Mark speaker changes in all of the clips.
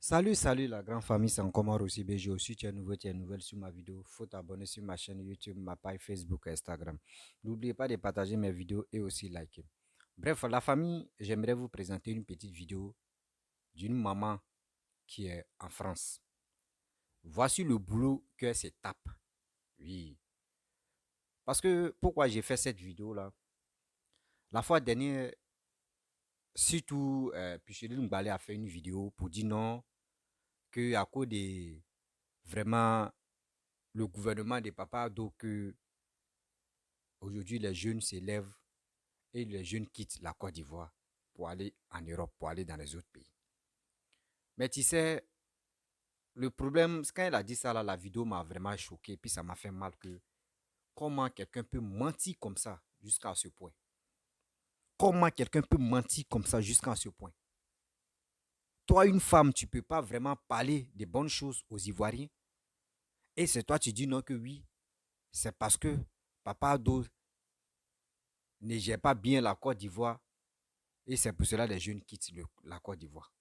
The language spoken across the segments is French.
Speaker 1: Salut la grande famille, c'est encore moi aussi BG aussi, tu es nouveau, tu es nouvelle sur ma vidéo, faut t'abonner sur ma chaîne YouTube, ma page Facebook et Instagram. N'oubliez pas de partager mes vidéos et aussi liker. Bref, la famille, j'aimerais vous présenter une petite vidéo d'une maman qui est en France. Voici le boulot que se tape. Oui. Parce que pourquoi j'ai fait cette vidéo-là? La fois dernière, surtout, Picheline Mbalé a fait une vidéo pour dire non, que à cause de vraiment le gouvernement de Papa Ado que aujourd'hui les jeunes s'élèvent et les jeunes quittent la Côte d'Ivoire pour aller en Europe, pour aller dans les autres pays. Mais tu sais, le problème, c'est quand elle a dit ça, là, la vidéo m'a vraiment choqué, puis ça m'a fait mal que comment quelqu'un peut mentir comme ça jusqu'à ce point. Comment quelqu'un peut mentir comme ça jusqu'à ce point. Toi, une femme, tu ne peux pas vraiment parler des bonnes choses aux Ivoiriens. Et c'est toi, tu dis non que oui, c'est parce que Papa Ado ne gère pas bien la Côte d'Ivoire. Et c'est pour cela que les jeunes quittent la Côte d'Ivoire.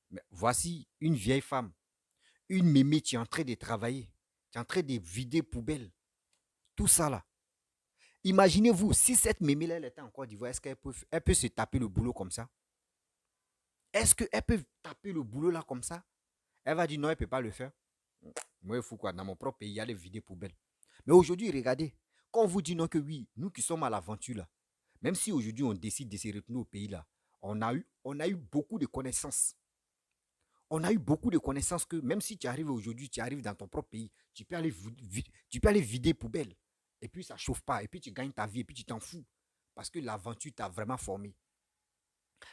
Speaker 1: Mais voici une vieille femme, une mémé qui est en train de travailler, qui est en train de vider poubelle. Tout ça là. Imaginez-vous, si cette mémé là, elle était en Côte d'Ivoire, est-ce qu'elle peut se taper le boulot comme ça? Est-ce qu'elle peut taper le boulot là comme ça? Elle va dire non, elle ne peut pas le faire. Moi, il faut quoi? Dans mon propre pays, il y a les vider poubelles. Mais aujourd'hui, regardez, quand on vous dit non que oui, nous qui sommes à l'aventure là, même si aujourd'hui on décide de se retourner au pays là, on a eu beaucoup de connaissances. On a eu beaucoup de connaissances que même si tu arrives aujourd'hui, tu arrives dans ton propre pays, tu peux aller vider poubelle. Et puis ça ne chauffe pas. Et puis tu gagnes ta vie. Et puis tu t'en fous. Parce que l'aventure t'a vraiment formé.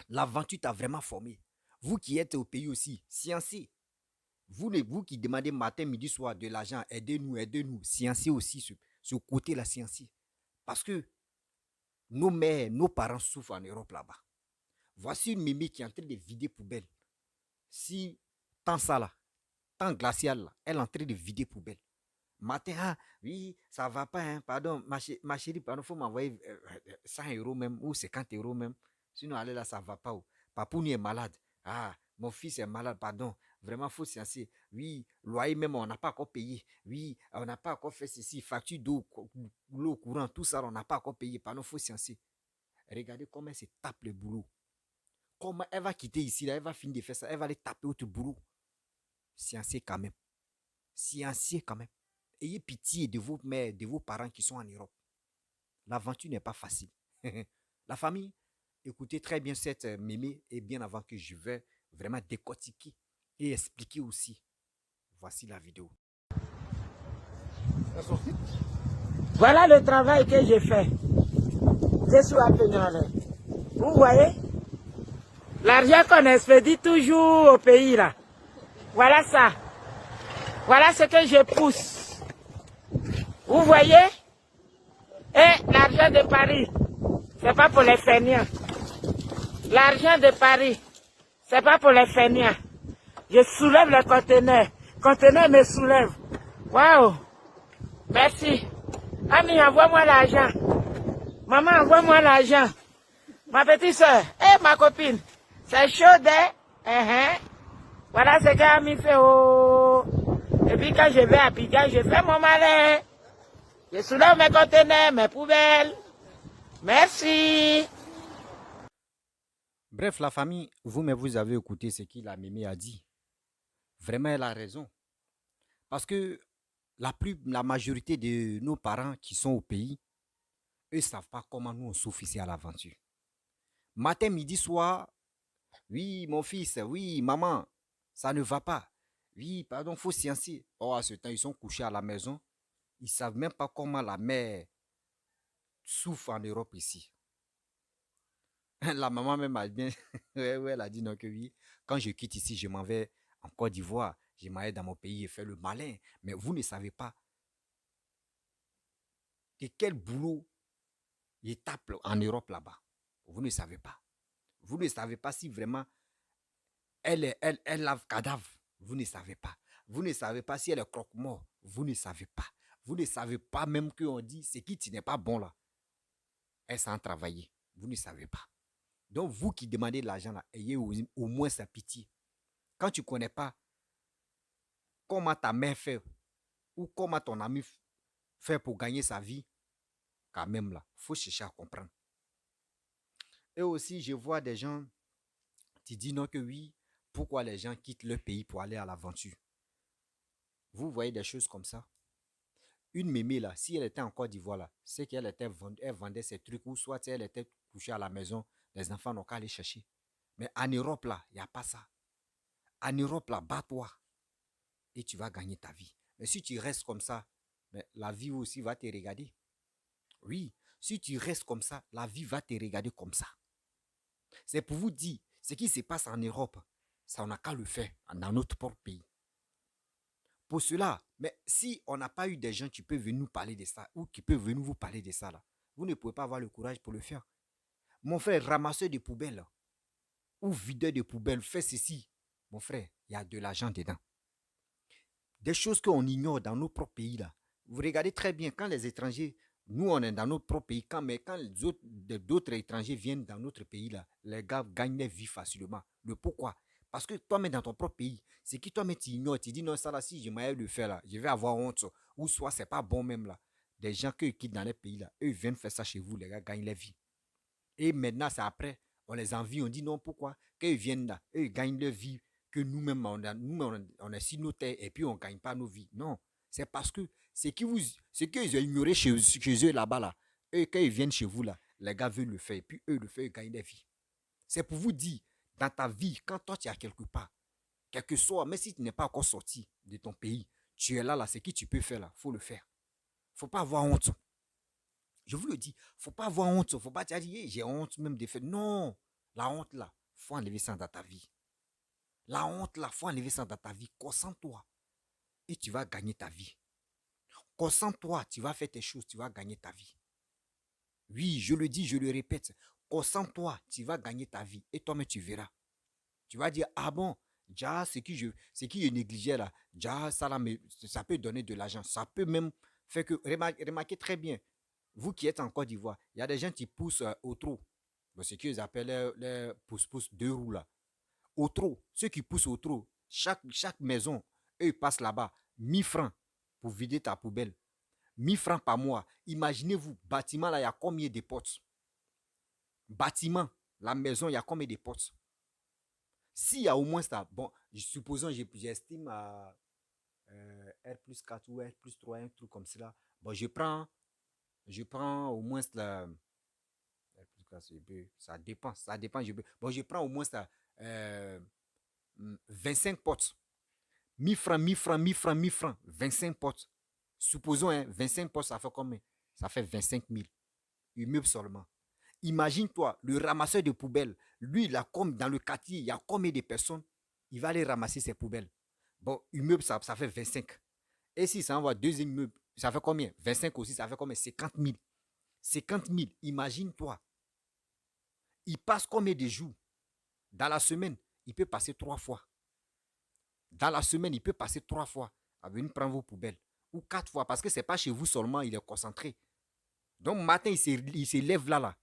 Speaker 1: L'aventure t'a vraiment formé. Vous qui êtes au pays aussi, sciencez. Vous qui demandez matin, midi, soir de l'argent, aidez-nous, aidez-nous. Sciencez aussi ce côté-là, sciencez. Parce que nos mères, nos parents souffrent en Europe là-bas. Voici une mémé qui est en train de vider poubelle. Si tant ça là, temps glacial, là, elle est en train de vider poubelle. Matin, ah, oui, ça va pas, hein, pardon, ma chérie, pardon, faut m'envoyer 100 euros même ou 50 euros même. Sinon, allez là, ça va pas. Oh. Papouni est malade. Ah, mon fils est malade, pardon. Vraiment, faut sciencer. Oui, loyer même, on n'a pas encore payé. Oui, on n'a pas encore fait ceci. Facture d'eau, l'eau courant, tout ça, on n'a pas encore payé. Pardon, faut sciencer. Regardez comment elle se tape le boulot. Comment elle va quitter ici, là, elle va finir de faire ça, elle va aller taper autre boulot. Sciencer quand même. Sciencer quand même. Ayez pitié de vos mères, de vos parents qui sont en Europe. L'aventure n'est pas facile. La famille, écoutez très bien cette mémé et bien avant que je vais vraiment décortiquer et expliquer aussi. Voici la vidéo.
Speaker 2: Voilà le travail que j'ai fait. Je suis appelé. Vous voyez, l'argent qu'on expédie toujours au pays là. Voilà ça. Voilà ce que je pousse. Vous voyez? Et l'argent de Paris, c'est pas pour les feignants. L'argent de Paris, c'est pas pour les feignants. Je soulève le conteneur. Le conteneur me soulève. Waouh! Merci. Ami, envoie-moi l'argent. Maman, envoie-moi l'argent. Ma petite soeur, ma copine, c'est chaud, hein? Voilà ce qu'Ami fait. Oh. Et puis quand je vais à Pigalle, je fais mon malin. Je soulève mes conteneurs, mes poubelles. Merci.
Speaker 1: Bref, la famille, vous-même, vous avez écouté ce que la mémé a dit. Vraiment, elle a raison. Parce que la majorité de nos parents qui sont au pays, eux ne savent pas comment nous on souffre ici à l'aventure. Matin, midi, soir, oui, mon fils, oui, maman, ça ne va pas. Oui, pardon, faut sciencer. Oh, à ce temps, ils sont couchés à la maison. Ils ne savent même pas comment la mère souffre en Europe ici. La maman même a bien, ouais, ouais, elle a dit non que oui. Quand je quitte ici, je m'en vais en Côte d'Ivoire. Je m'en vais dans mon pays et faire le malin. Mais vous ne savez pas de quel boulot il tape en Europe là-bas. Vous ne savez pas. Vous ne savez pas si vraiment elle lave cadavre. Vous ne savez pas. Vous ne savez pas si elle est croque-mort. Vous ne savez pas. Vous ne savez pas même qu'on dit ce qui n'est pas bon là. Elle s'en travailler. Vous ne savez pas. Donc vous qui demandez de l'argent là, ayez au moins sa pitié. Quand tu ne connais pas comment ta mère fait ou comment ton ami fait pour gagner sa vie, quand même là, il faut chercher à comprendre. Et aussi, je vois des gens qui disent non que oui, pourquoi les gens quittent leur pays pour aller à l'aventure. Vous voyez des choses comme ça. Une mémé là, si elle était en Côte d'Ivoire là, c'est qu'elle elle vendait ses trucs ou soit elle était couchée à la maison, les enfants n'ont qu'à aller chercher. Mais en Europe là, il n'y a pas ça. En Europe là, bats-toi et tu vas gagner ta vie. Mais si tu restes comme ça, mais la vie aussi va te regarder. Oui, si tu restes comme ça, la vie va te regarder comme ça. C'est pour vous dire, ce qui se passe en Europe, ça on n'a qu'à le faire dans notre propre pays. Pour cela, mais si on n'a pas eu des gens qui peuvent venir nous parler de ça ou qui peuvent venir vous parler de ça, là, vous ne pouvez pas avoir le courage pour le faire. Mon frère, ramasseur de poubelles là, ou videur de poubelles, fais ceci. Mon frère, il y a de l'argent dedans. Des choses qu'on ignore dans nos propres pays là. Vous regardez très bien quand les étrangers, nous on est dans notre propre pays, mais quand d'autres étrangers viennent dans notre pays là, les gars gagnent leur vie facilement. Le pourquoi? Parce que toi-même dans ton propre pays, c'est qui toi-même tu ignores, tu dis non, ça là, si je m'aille le faire là, je vais avoir honte. Ou soit c'est pas bon même là. Des gens qui quittent dans les pays là, eux viennent faire ça chez vous, les gars gagnent leur vie. Et maintenant, c'est après, on les envie, on dit non, pourquoi? Qu'ils viennent là, eux ils gagnent leur vie, que nous-mêmes, on est sur nos terres et puis on ne gagne pas nos vies. Non, c'est parce que ce qu'ils ont ignoré chez eux là-bas, là, eux, quand ils viennent chez vous, là, les gars veulent le faire et puis eux le font, ils gagnent leur vie. C'est pour vous dire, dans ta vie, quand toi tu es à quelque part, quel que soit, même si tu n'es pas encore sorti de ton pays, tu es là, là, ce que tu peux faire là, il faut le faire. Il ne faut pas avoir honte. Je vous le dis, il ne faut pas avoir honte. Il ne faut pas te dire, hey, j'ai honte même des faits. Non, la honte là, il faut enlever ça dans ta vie. La honte là, il faut enlever ça dans ta vie. Concentre-toi et tu vas gagner ta vie. Concentre-toi, tu vas faire tes choses, tu vas gagner ta vie. Oui, je le dis, je le répète. Concentre-toi, tu vas gagner ta vie et toi-même tu verras. Tu vas dire, ah bon, déjà, ce qui je négligeais là, déjà, ça, là, ça peut donner de l'argent. Ça peut même faire que, remarquez très bien, vous qui êtes en Côte d'Ivoire, il y a des gens qui poussent au trot. Ce qu'ils appellent les pousse-pousse deux roues là. Au trot, ceux qui poussent au trot, chaque maison, eux, ils passent là-bas, 1 000 francs pour vider ta poubelle. 1 000 francs par mois. Imaginez-vous, bâtiment là, il y a combien de portes? Bâtiment, la maison, il y a combien de portes? S'il y a au moins ça, bon, supposons, j'estime à R plus 4 ou R plus 3, un truc comme cela. Bon, je prends au moins la. R plus 4, ça dépend. Bon, je prends au moins ça, 25 potes. 1 000 francs, 1 000 francs, 1 000 francs, 1 000 francs, 25 potes. Supposons, hein, 25 potes, ça fait combien? Ça fait 25 000. Immeuble seulement. Imagine-toi, le ramasseur de poubelles, lui, il a comme dans le quartier, il y a combien de personnes? Il va aller ramasser ses poubelles. Bon, immeuble, ça fait 25. Et si ça envoie 2 immeubles, ça fait combien? 25 aussi, ça fait combien? 50 000. 50 000, imagine-toi. Il passe combien de jours? Dans la semaine, il peut passer 3 fois. Dans la semaine, il peut passer 3 fois à venir prendre vos poubelles. Ou 4 fois, parce que ce n'est pas chez vous seulement, il est concentré. Donc, matin, il se lève là.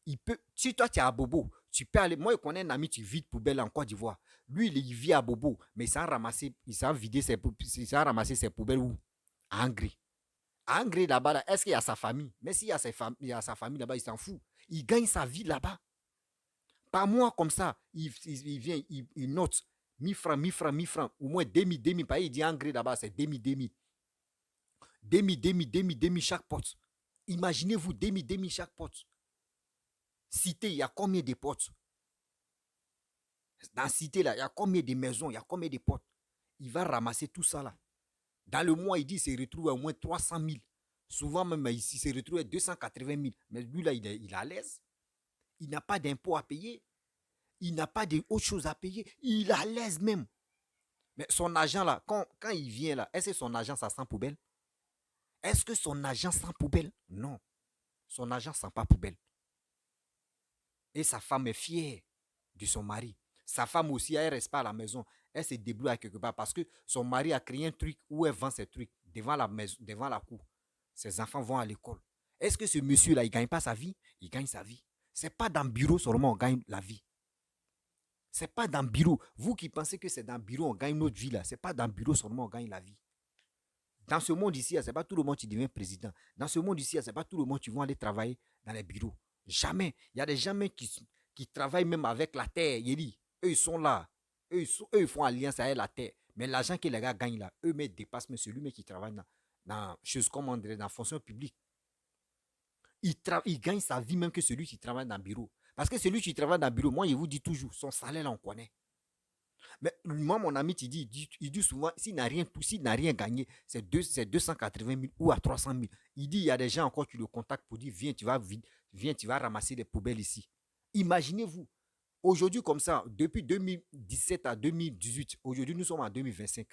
Speaker 1: Il peut, si toi tu es à Bobo, tu peux aller. Moi, je connais un ami qui vide poubelle en Côte d'Ivoire. Lui, il vit à Bobo, mais il s'est ramassé ses poubelles où? À Angry. À Angry, là-bas, là, est-ce qu'il y a sa famille? Mais s'il y a sa famille là-bas, il s'en fout. Il gagne sa vie là-bas. Par mois, comme ça, il vient, il note 1 000 francs, 1 000 francs, 1 000 francs, au moins 2 000. Il dit Angry là-bas, c'est 2 000. 2 000 chaque pote. Imaginez-vous, 2 000 chaque pote. Cité, il y a combien de portes? Dans la cité, là, il y a combien de maisons? Il y a combien de portes? Il va ramasser tout ça là. Dans le mois, il dit qu'il se retrouve à au moins 300 000. Souvent même, il se retrouve à 280 000. Mais lui là, il est à l'aise. Il n'a pas d'impôt à payer. Il n'a pas d'autre chose à payer. Il est à l'aise même. Mais son agent là, quand il vient là, est-ce que son agent ça sent poubelle? Est-ce que son agent sent poubelle? Non. Son agent sent pas poubelle. Et sa femme est fière de son mari. Sa femme aussi, elle ne reste pas à la maison. Elle se débrouille à quelque part parce que son mari a créé un truc où elle vend ses trucs devant la maison, devant la cour. Ses enfants vont à l'école. Est-ce que ce monsieur-là, il ne gagne pas sa vie? Il gagne sa vie. Ce n'est pas dans le bureau seulement on gagne la vie. C'est pas dans le bureau. Vous qui pensez que c'est dans le bureau, on gagne notre vie là. C'est pas dans le bureau seulement on gagne la vie. Dans ce monde ici, c'est pas tout le monde qui devient président. Dans ce monde ici, c'est pas tout le monde qui va aller travailler dans les bureaux. Jamais. Il y a des gens qui travaillent même avec la terre. Eux, ils sont là. Eux, ils font alliance avec la terre. Mais l'argent que les gars gagnent là, eux, mais dépassent même celui qui travaille dans choses comme on dirait, dans la fonction publique. Il gagne sa vie même que celui qui travaille dans le bureau. Parce que celui qui travaille dans le bureau, moi, je vous dis toujours, son salaire, là, on connaît. Mais moi, mon ami, il dit souvent, s'il n'a rien gagné, c'est 280 000 ou à 300 000. Il dit, il y a des gens encore qui le contactent pour dire, viens, tu vas ramasser des poubelles ici. Imaginez-vous, aujourd'hui comme ça, depuis 2017 à 2018, aujourd'hui nous sommes en 2025,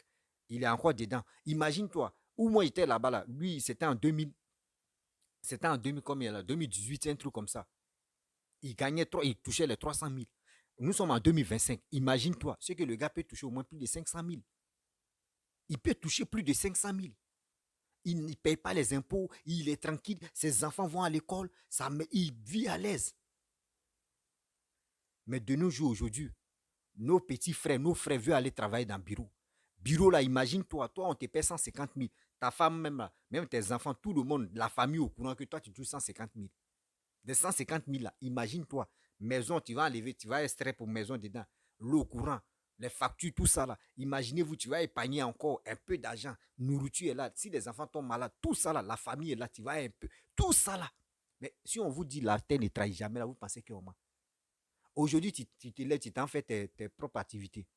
Speaker 1: il est encore dedans. Imagine-toi, où moi j'étais là-bas, là, lui, c'était en 2000, combien là, 2018, un truc comme ça. Il touchait les 300 000. Nous sommes en 2025. Imagine-toi, ce que le gars peut toucher au moins plus de 500 000. Il peut toucher plus de 500 000. Il ne paye pas les impôts, il est tranquille, ses enfants vont à l'école, il vit à l'aise. Mais de nos jours aujourd'hui, nos petits frères, nos frères veulent aller travailler dans le bureau. Bureau là, imagine-toi, toi on te paie 150 000. Ta femme même là, même tes enfants, tout le monde, la famille au courant que toi tu touches 150 000. Des 150 000 là, imagine-toi, maison, tu vas enlever, tu vas extraire pour maison dedans, l'eau courant, les factures, tout ça là. Imaginez-vous, tu vas épargner encore un peu d'argent, nourriture est là. Si les enfants tombent malades, tout ça là, la famille est là, tu vas un peu, tout ça là. Mais si on vous dit la terre ne trahit jamais, là, vous pensez qu'on ment. Aujourd'hui, tu te lèves, tu t'en fais tes propres activités.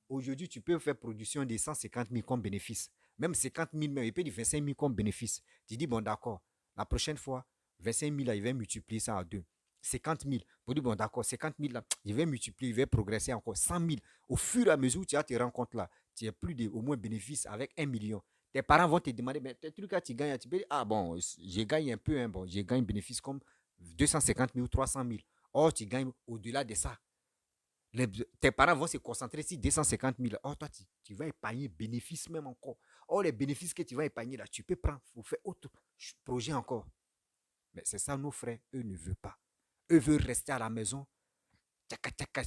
Speaker 1: Aujourd'hui, tu peux faire production de 150 000 comme bénéfice. Même 50 000, même, il peut dire 25 000 comme bénéfice. Tu dis, bon, d'accord, la prochaine fois, 25 000, là, il va multiplier ça à deux. 50 000, pour dire, bon, d'accord, 50 000, là, il va multiplier, il va progresser encore 100 000. Au fur et à mesure où tu vas te rendre compte, là, tu as plus de, au moins, bénéfice avec 1 million. Tes parents vont te demander, mais tes trucs là, tu gagnes, tu peux dire, ah bon, j'ai gagné un peu, hein, bon, j'ai gagné bénéfice comme 250 000 ou 300 000. Or, tu gagnes au-delà de ça. Tes parents vont se concentrer sur 250 000. Oh, toi, tu vas épargner bénéfices même encore. Oh, les bénéfices que tu vas épargner là, tu peux prendre pour faire autre projet encore. Mais c'est ça, nos frères, eux ne veulent pas. Eux veulent rester à la maison.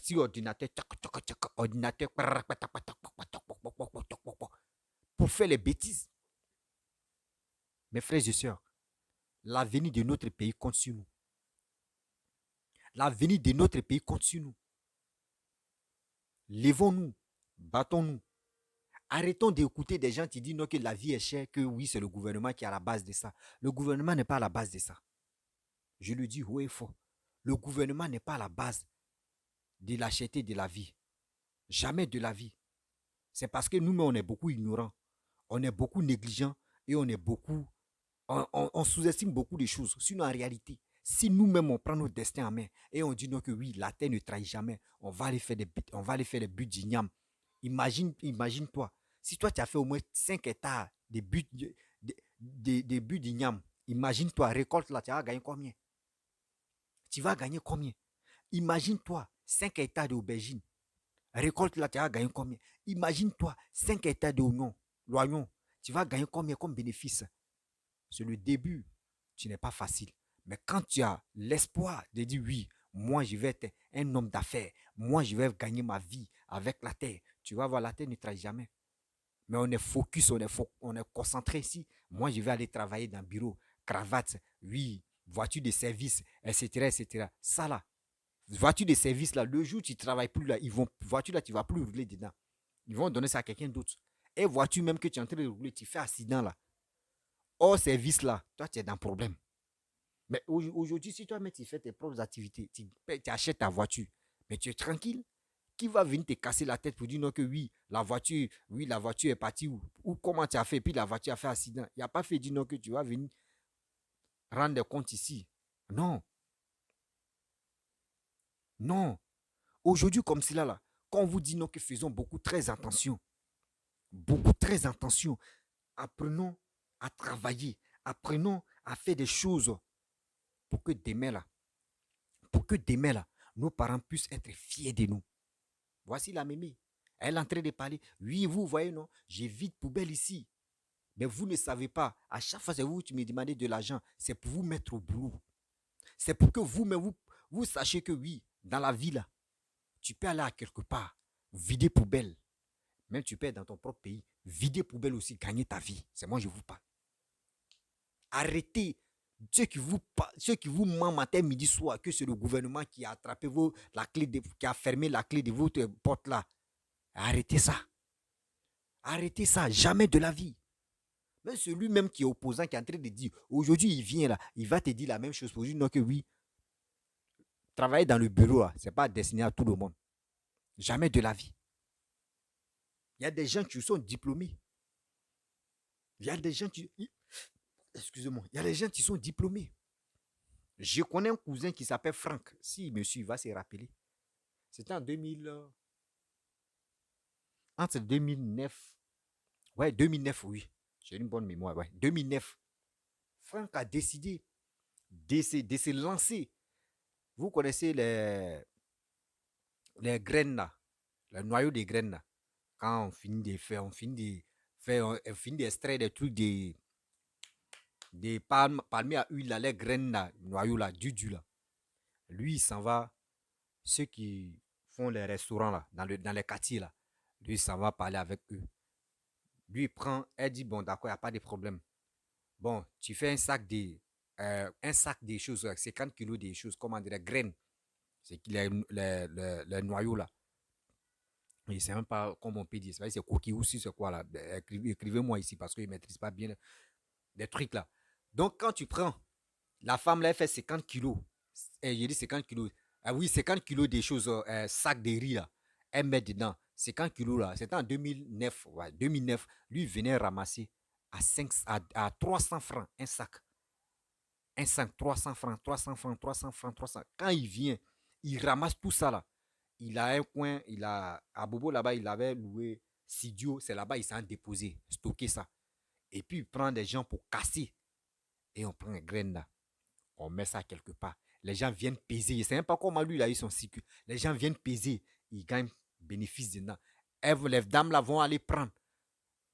Speaker 1: Si ordinateur, ordinateur, pour faire les bêtises. Mes frères et sœurs, l'avenir de notre pays compte sur nous. L'avenir de notre pays compte sur nous. Levons-nous, battons-nous. Arrêtons d'écouter des gens qui disent non, que la vie est chère, que oui, c'est le gouvernement qui est à la base de ça. Le gouvernement n'est pas à la base de ça. Je le dis haut et fort. Le gouvernement n'est pas à la base de la cherté de la vie. Jamais de la vie. C'est parce que nous-mêmes, on est beaucoup ignorants. On est beaucoup négligents et on est beaucoup... On sous-estime beaucoup de choses. Sinon, en réalité, si nous-mêmes, on prend notre destin en main et on dit non que oui, la terre ne trahit jamais, on va aller faire des buts, on va aller faire des buts d'igname. Imagine-toi, si toi, tu as fait au moins 5 hectares de buts d'igname, imagine-toi, récolte là, tu vas gagner combien? Tu vas gagner combien? Imagine-toi, 5 hectares d'aubergine. Récolte là, tu vas gagner combien? Imagine-toi, 5 hectares d'oignon. Tu vas gagner combien comme bénéfice? C'est le début. Ce n'est pas facile. Mais quand tu as l'espoir de dire oui, moi je vais être un homme d'affaires, moi je vais gagner ma vie avec la terre, tu vas voir, la terre ne trahit jamais. Mais on est focus, on est concentré ici. Moi je vais aller travailler dans le bureau, cravate, oui, voiture de service, etc., etc. Ça là, voiture de service là, le jour où tu ne travailles plus là, voiture là, tu ne vas plus rouler dedans. Ils vont donner ça à quelqu'un d'autre. Et voiture même que tu es en train de rouler, tu fais accident là. Hors service là, toi tu es dans le problème. Mais aujourd'hui, si toi-même tu fais tes propres activités, tu achètes ta voiture, mais tu es tranquille. Qui va venir te casser la tête pour dire non que oui, la voiture est partie ou comment tu as fait, puis la voiture a fait accident. Il n'y a pas fait dire non que tu vas venir rendre compte ici. Non. Non. Aujourd'hui, comme cela là, quand on vous dit non que faisons beaucoup, très attention. Beaucoup, très attention. Apprenons à travailler. Apprenons à faire des choses pour que demain là, nos parents puissent être fiers de nous. Voici la mémé. Elle est en train de parler. Oui, vous voyez, non, j'ai vide poubelle ici. Mais vous ne savez pas. À chaque fois, c'est vous qui me demandez de l'argent. C'est pour vous mettre au boulot. C'est pour que vous sachiez que oui, dans la vie là, Tu peux aller à quelque part, vider poubelle. Même tu peux être dans ton propre pays, vider poubelle aussi, gagner ta vie. C'est moi, je vous parle. Arrêtez ceux qui vous mentent matin, midi, soir, que c'est le gouvernement qui a attrapé qui a fermé la clé de votre porte là. Arrêtez ça. Arrêtez ça. Jamais de la vie. Même celui-même qui est opposant, qui est en train de dire, aujourd'hui il vient là, il va te dire la même chose pour dire non que oui, travailler dans le bureau là, c'est pas destiné à tout le monde. Jamais de la vie. Il y a des gens qui sont diplômés. Il y a des gens qui. Excusez-moi. Il y a des gens qui sont diplômés. Je connais un cousin qui s'appelle Franck. Si monsieur va se rappeler. C'était en 2000. Entre 2009. Ouais, 2009, oui. J'ai une bonne mémoire. Ouais, 2009. Franck a décidé de se lancer. Vous connaissez les graines là. Le noyau des graines là. Quand on finit de faire, on finit d'extraire des trucs des palmiers à huile, là, les graines, là, noyaux, là, du là. Lui, il s'en va. Ceux qui font les restaurants, là, dans les quartiers, là. Lui, il s'en va parler avec eux. Lui, il prend, elle dit, bon, d'accord, il n'y a pas de problème. Bon, tu fais un sac des choses, 50 kilos des choses, comment dire, graines. C'est les noyaux, là. Je ne sais même pas comment on peut dire. C'est coquille aussi, c'est quoi, là. Écrivez-moi ici, parce qu'il ne maîtrise pas bien des trucs, là. Donc, quand tu prends, la femme, là, elle fait 50 kilos. J'ai dit 50 kilos. Ah oui, 50 kilos des choses, sac de riz, là. Elle met dedans. 50 kilos, là. C'était en 2009. Ouais, 2009. Lui, il venait ramasser à 300 francs un sac. Un sac, 300 francs, 300 francs, 300 francs, 300. Quand il vient, il ramasse tout ça, là. Il a un coin, à Bobo, là-bas, il avait loué Sidio. C'est là-bas, il s'est déposé, stocké ça. Et puis, il prend des gens pour casser. Et on prend une graine là. On met ça quelque part. Les gens viennent peser. Je ne sais même pas comment lui, il a eu son cycle. Les gens viennent peser. Ils gagnent bénéfice dedans. Les dames là vont aller prendre.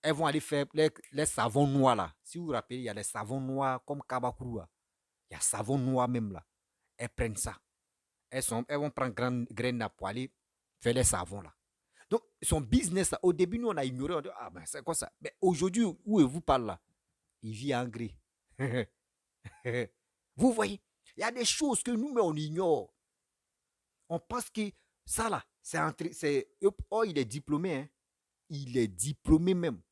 Speaker 1: Elles vont aller faire les savons noirs là. Si vous vous rappelez, il y a les savons noirs comme Kabakourou. Il y a savon noir même là. Elles prennent ça. Elles vont prendre graine là pour aller faire les savons là. Donc, son business là, au début, nous on a ignoré. On dit, ah ben c'est quoi ça? Mais aujourd'hui, où il vous parle là? Il vit en gris. Vous voyez, il y a des choses que nous, mais on ignore. On pense que ça là, oh, il est diplômé, hein. Il est diplômé même.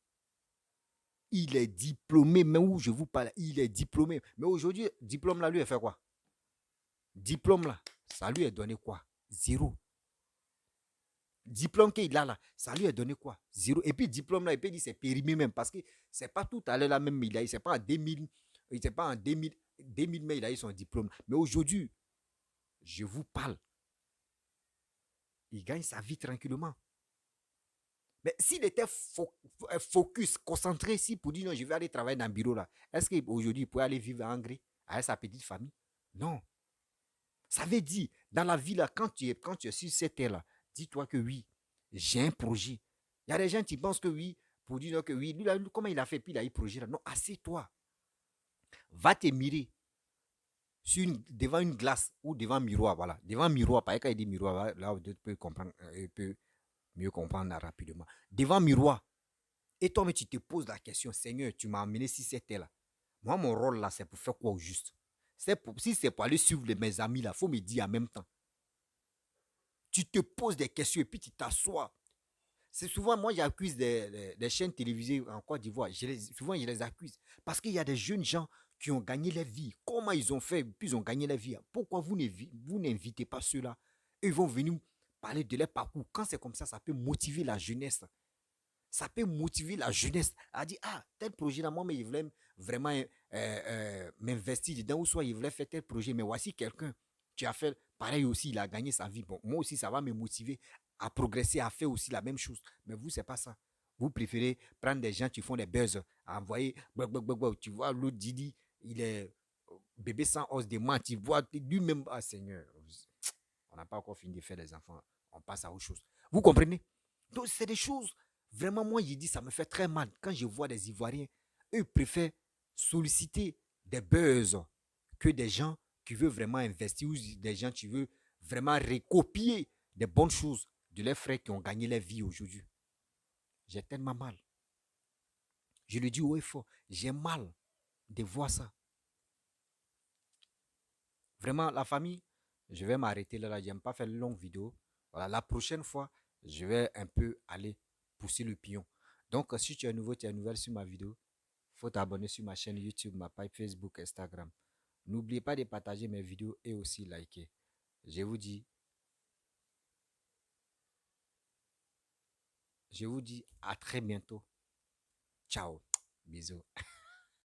Speaker 1: Il est diplômé, même où je vous parle, il est diplômé. Mais aujourd'hui, diplôme là, lui, il fait quoi? Diplôme là, ça lui est donné quoi? Zéro. Diplôme qu'il a là, ça lui est donné quoi? Zéro. Et puis diplôme là, il peut dire c'est périmé même parce que c'est pas tout à l'heure là même, il c'est pas en 2000, il n'était pas en 2000, mais il a eu son diplôme. Mais aujourd'hui, je vous parle, il gagne sa vie tranquillement. Mais s'il était focus, concentré ici pour dire non, je vais aller travailler dans le bureau là, est-ce qu'aujourd'hui il pourrait aller vivre en Hongrie avec sa petite famille? Non. Ça veut dire, dans la vie là, quand tu es sur cette terre là, dis-toi que oui, j'ai un projet. Il y a des gens qui pensent que oui, pour dire non, que oui, lui là, comment il a fait, puis il a eu projet là. Non, assieds-toi. Va te mirer devant une glace ou devant un miroir, voilà. Devant un miroir, pas quand il dit miroir, là, tu peux comprendre, mieux comprendre rapidement. Devant un miroir. Et toi, mais tu te poses la question, Seigneur, tu m'as amené si c'était là. Moi, mon rôle là, c'est pour faire quoi au juste? Si c'est pour aller suivre mes amis là, il faut me dire en même temps. Tu te poses des questions et puis tu t'assois. C'est souvent, moi, j'accuse des chaînes télévisées en Côte d'Ivoire. Souvent, je les accuse. Parce qu'il y a des jeunes gens qui ont gagné leur vie. Comment ils ont fait, puis ils ont gagné leur vie? Pourquoi vous n'invitez pas ceux-là? Ils vont venir parler de leur parcours. Quand c'est comme ça peut motiver la jeunesse. Ça peut motiver la jeunesse à dire, ah, tel projet là, moi, mais il voulait vraiment m'investir dedans, ou soit il voulait faire tel projet, mais voici quelqu'un qui a fait pareil aussi, il a gagné sa vie. Bon, moi aussi, ça va me motiver à progresser, à faire aussi la même chose. Mais vous, c'est pas ça. Vous préférez prendre des gens qui font des buzz, à envoyer, tu vois, l'autre Didi, il est bébé sans os de main, tu vois, lui-même, ah Seigneur, on n'a pas encore fini de faire des enfants, on passe à autre chose. Vous comprenez? Donc, c'est des choses, vraiment, moi, je dis, ça me fait très mal quand je vois des Ivoiriens, eux préfèrent solliciter des buzz que des gens qui veulent vraiment investir ou des gens qui veulent vraiment recopier des bonnes choses de leurs frères qui ont gagné leur vie aujourd'hui. J'ai tellement mal. Je le dis haut et fort, j'ai mal de voir ça. Vraiment, la famille, je vais m'arrêter là. J'aime pas faire de longues vidéos. Voilà, la prochaine fois, je vais un peu aller pousser le pion. Donc, si tu es nouveau, tu es nouvelle sur ma vidéo, il faut t'abonner sur ma chaîne YouTube, ma page Facebook, Instagram. N'oubliez pas de partager mes vidéos et aussi liker. Je vous dis, je vous dis à très bientôt. Ciao. Bisous.